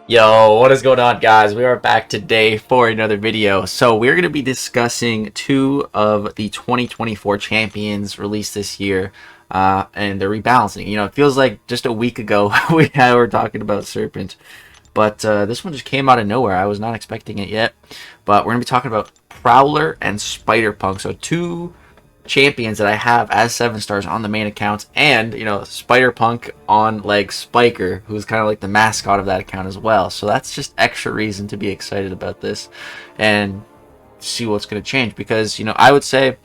Yo, what is going on, guys? We are back today for another video. So we're going to be discussing two of the 2024 champions released this year, and they're rebalancing. It feels like just a week ago were talking about Serpent, but this one just came out of nowhere. I was not expecting it yet, but we're going to be talking about Prowler and SpiderPunk. So two champions that I have as 7 stars on the main account, and SpiderPunk on like Spiker, who's kind of like the mascot of that account as well. So that's just extra reason to be excited about this and see what's going to change, because I would say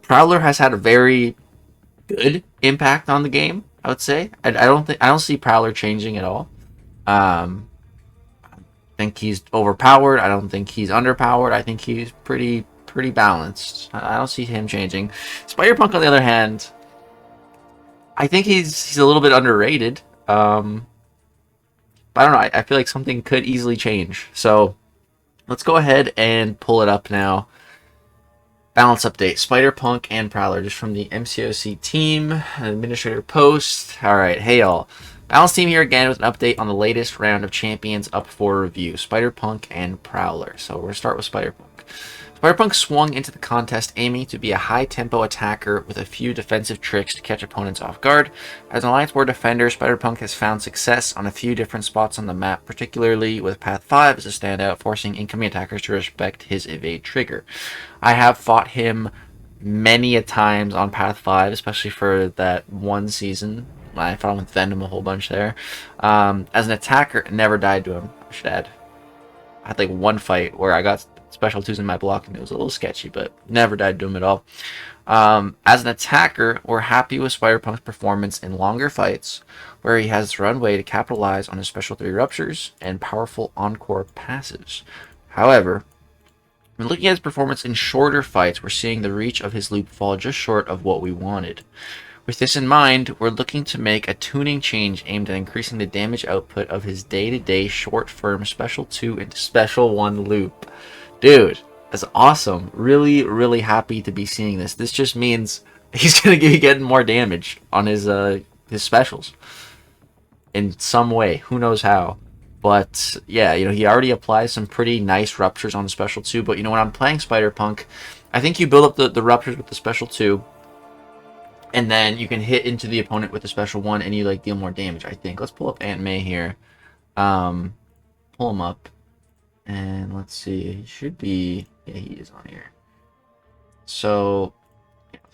Prowler has had a very good impact on the game. I would say I don't see Prowler changing at all. I think he's overpowered. I don't think he's underpowered. I think he's pretty balanced. I don't see him changing. SpiderPunk, on the other hand, I think he's a little bit underrated. But I don't know. I feel like something could easily change. So let's go ahead and pull it up now. Balance update: SpiderPunk and Prowler, just from the MCOC team administrator post. All right, hey y'all. Balance team here again with an update on the latest round of champions up for review: SpiderPunk and Prowler. So we're gonna start with SpiderPunk. SpiderPunk swung into the contest aiming to be a high-tempo attacker with a few defensive tricks to catch opponents off guard. As an Alliance War defender, SpiderPunk has found success on a few different spots on the map, particularly with Path 5 as a standout, forcing incoming attackers to respect his evade trigger. I have fought him many a times on Path 5, especially for that one season. I fought him with Venom a whole bunch there. As an attacker, never died to him, I should add. I had like one fight where I got special twos in my block and it was a little sketchy, but never died to him at all. As an attacker, we're happy with SpiderPunk's performance in longer fights, where he has the runway to capitalize on his special 3 ruptures and powerful encore passives. However, when looking at his performance in shorter fights, we're seeing the reach of his loop fall just short of what we wanted. With this in mind, we're looking to make a tuning change aimed at increasing the damage output of his day-to-day short firm special 2 into special 1 loop. Dude, that's awesome. Really, really happy to be seeing this. This just means he's going to be getting more damage on his specials in some way. Who knows how. But yeah, he already applies some pretty nice ruptures on the special 2. But when I'm playing SpiderPunk, I think you build up the ruptures with the special 2, and then you can hit into the opponent with the special 1 and you like deal more damage, I think. Let's pull up Aunt May here. Pull him up. And let's see, he should be, yeah, he is on here. So,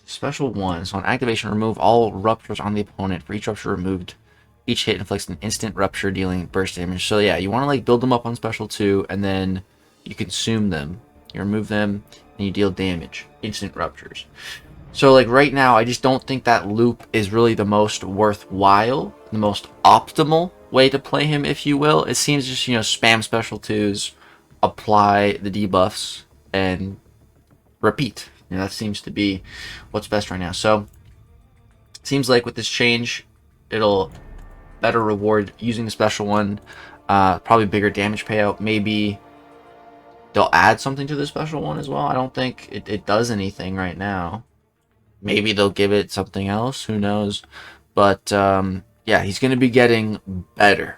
special 1. So on activation, remove all ruptures on the opponent. For each rupture removed, each hit inflicts an instant rupture, dealing burst damage. So yeah, you want to like build them up on special 2, and then you consume them. You remove them, and you deal damage. Instant ruptures. So like right now, I just don't think that loop is really the most worthwhile, the most optimal way to play him, if you will. It seems just, spam special 2s, apply the debuffs, and repeat. That seems to be what's best right now. So it seems like with this change, it'll better reward using the special 1, probably bigger damage payout. Maybe they'll add something to the special 1 as well. I don't think it does anything right now. Maybe they'll give it something else, who knows. But yeah, he's going to be getting better,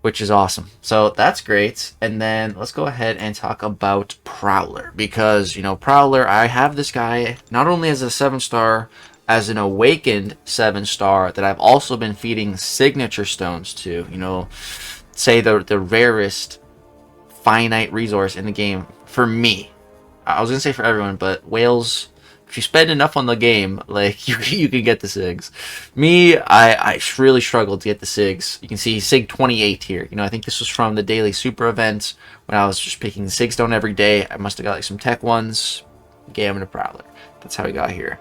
which is awesome. So that's great. And then let's go ahead and talk about Prowler, because Prowler, I have this guy not only as a 7-star, as an awakened 7-star that I've also been feeding signature stones to, say the rarest finite resource in the game for me. I was gonna say for everyone, but whales, if you spend enough on the game, like you can get the SIGs. Me, I really struggled to get the SIGs. You can see SIG 28 here. I think this was from the daily super event when I was just picking the SIG stone every day. I must have got like some tech ones. Gave him to Prowler. That's how he got here.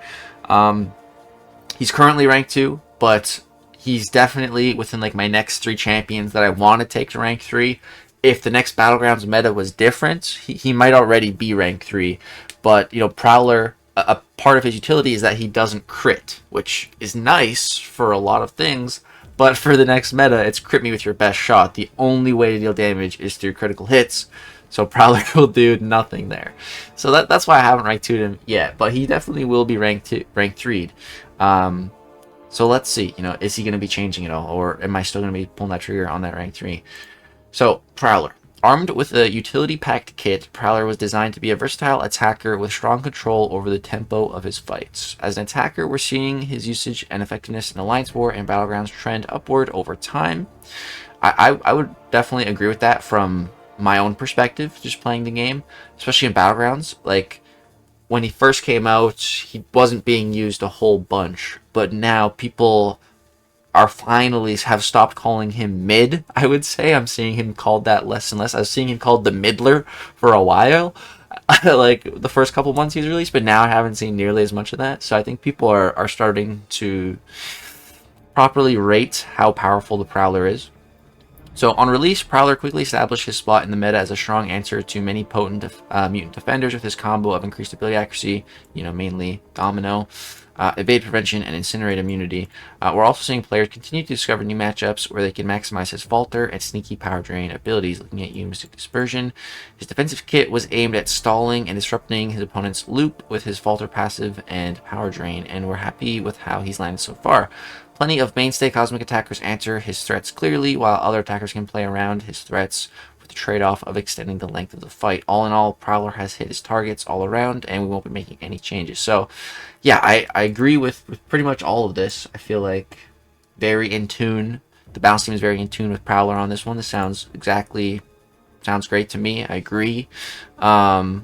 He's currently rank 2, but he's definitely within like my next 3 champions that I want to take to rank 3. If the next Battlegrounds meta was different, he might already be rank 3. But, Prowler, a part of his utility is that he doesn't crit, which is nice for a lot of things. But for the next meta, it's crit me with your best shot. The only way to deal damage is through critical hits. So Prowler will do nothing there. So that's why I haven't rank 2'd him yet. But he definitely will be rank 3'd. So let's see, is he going to be changing it all, or am I still going to be pulling that trigger on that rank 3? So, Prowler. Armed with a utility-packed kit, Prowler was designed to be a versatile attacker with strong control over the tempo of his fights. As an attacker, we're seeing his usage and effectiveness in Alliance War and Battlegrounds trend upward over time. I would definitely agree with that from my own perspective, just playing the game, especially in Battlegrounds. Like, when he first came out, he wasn't being used a whole bunch, but now people are finally have stopped calling him mid. I would say I'm seeing him called that less and less. I was seeing him called the middler for a while, like the first couple months he's released, but now I haven't seen nearly as much of that. So I think people are starting to properly rate how powerful the Prowler is. So on release, Prowler quickly established his spot in the meta as a strong answer to many potent mutant defenders with his combo of increased ability accuracy, mainly Domino, evade prevention, and incinerate immunity. We're also seeing players continue to discover new matchups where they can maximize his falter and sneaky power drain abilities, looking at Yooo Mystic Dispersion. His defensive kit was aimed at stalling and disrupting his opponent's loop with his falter passive and power drain, and we're happy with how he's landed so far. Plenty of mainstay cosmic attackers answer his threats clearly, while other attackers can play around his threats with the trade-off of extending the length of the fight. All in all, Prowler has hit his targets all around, and we won't be making any changes. So, yeah, I agree with pretty much all of this. I feel like very in tune. The balance team is very in tune with Prowler on this one. This sounds great to me. I agree. Yeah,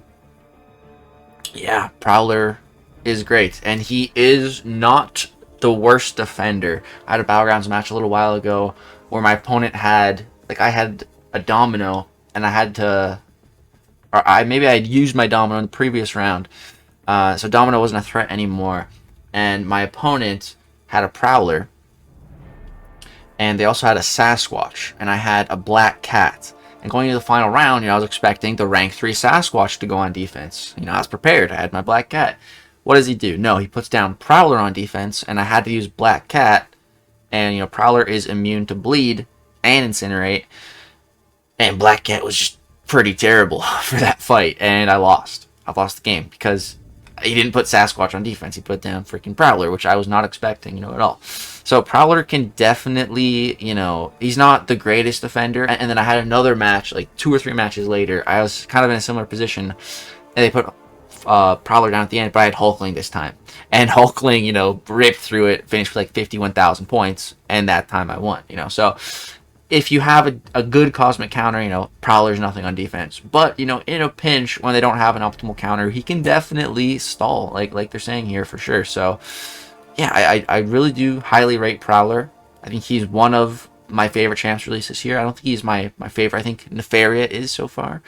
Prowler is great, and he is not the worst defender. I had a Battlegrounds match a little while ago where my opponent had, I had a Domino, and I had to, maybe I had used my Domino in the previous round, so Domino wasn't a threat anymore, and my opponent had a Prowler, and they also had a Sasquatch, and I had a Black Cat. And going into the final round, I was expecting the rank 3 Sasquatch to go on defense. I was prepared. I had my Black Cat. What does he do? No, he puts down Prowler on defense, and I had to use Black Cat, and, Prowler is immune to bleed and incinerate, and Black Cat was just pretty terrible for that fight, and I lost. I lost the game because he didn't put Sasquatch on defense. He put down freaking Prowler, which I was not expecting, at all. So Prowler can definitely, he's not the greatest defender. And then I had another match, like 2 or 3 matches later. I was kind of in a similar position, and they put Prowler down at the end, but I had Hulkling this time. And Hulkling, ripped through it, finished with like 51,000 points, and that time I won, So if you have a good cosmic counter, Prowler's nothing on defense. But, in a pinch, when they don't have an optimal counter, he can definitely stall, like they're saying here for sure. So, yeah, I really do highly rate Prowler. I think he's one of my favorite champs released this year. I don't think he's my favorite. I think Nefaria is so far.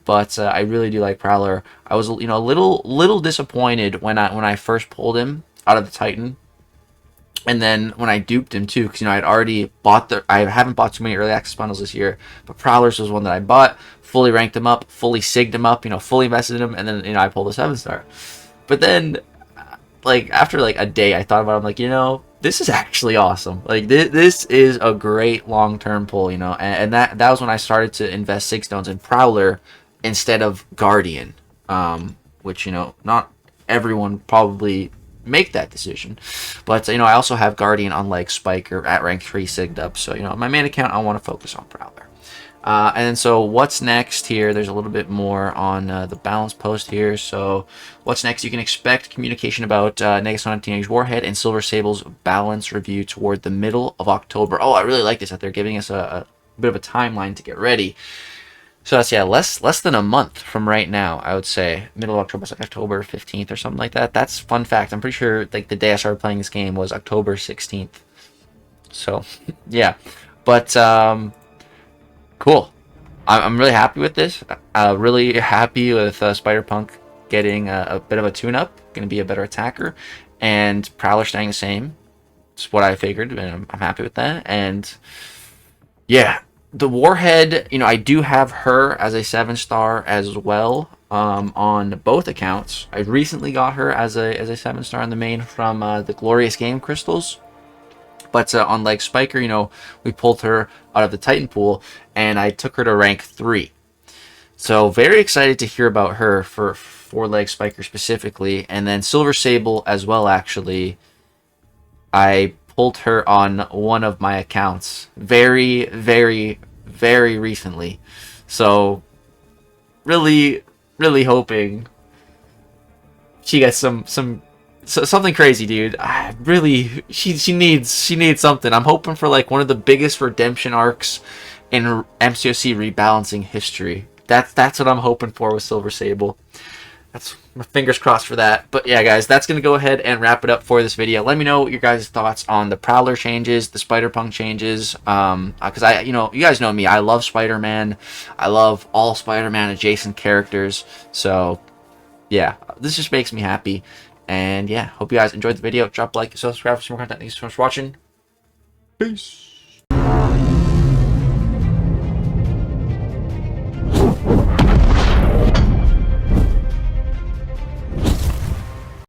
But I really do like Prowler. I was, a little disappointed when I first pulled him out of the Titan. And then when I duped him too, because I'd already bought I haven't bought too many early access bundles this year, but Prowler's was one that I bought, fully ranked him up, fully sigged him up, fully invested in him, and then I pulled a 7-star. But then, after a day, I thought about it, I'm like, this is actually awesome. This is a great long-term pull, and that was when I started to invest 6 stones in Prowler instead of Guardian, which not everyone probably make that decision, but I also have Guardian on Spiker at rank 3 sigged up, so my main account I want to focus on Prowler. And so what's next here, there's a little bit more on the balance post here. So what's next, you can expect communication about Negasonic Teenage Warhead and Silver Sable's balance review toward the middle of October. Oh, I really like this, that they're giving us a bit of a timeline to get ready. So that's, yeah, less than a month from right now, I would say. Middle of October, October 15th or something like that. That's fun fact. I'm pretty sure the day I started playing this game was October 16th. So, yeah. But, cool. I'm really happy with this. Really happy with SpiderPunk getting a bit of a tune-up. Going to be a better attacker. And Prowler staying the same. It's what I figured, and I'm happy with that. And, yeah. The Warhead, I do have her as a 7-star as well on both accounts. I recently got her as a 7-star on the main from the Glorious Game Crystals. But on Spiker, we pulled her out of the Titan pool, and I took her to rank 3. So very excited to hear about her for 4-leg Spiker specifically. And then Silver Sable as well, actually. I pulled her on one of my accounts very, very, very recently. So really, really hoping she gets something crazy, dude. I really, she needs something. I'm hoping for like one of the biggest redemption arcs in MCOC rebalancing history. That's what I'm hoping for with Silver Sable. That's my fingers crossed for that. But yeah, guys, that's gonna go ahead and wrap it up for this video. Let me know what your guys' thoughts on the Prowler changes, the SpiderPunk changes. Because you guys know me. I love Spider-Man. I love all Spider-Man adjacent characters. So yeah, this just makes me happy. And yeah, hope you guys enjoyed the video. Drop a like, subscribe for some more content. Thanks so much for watching. Peace.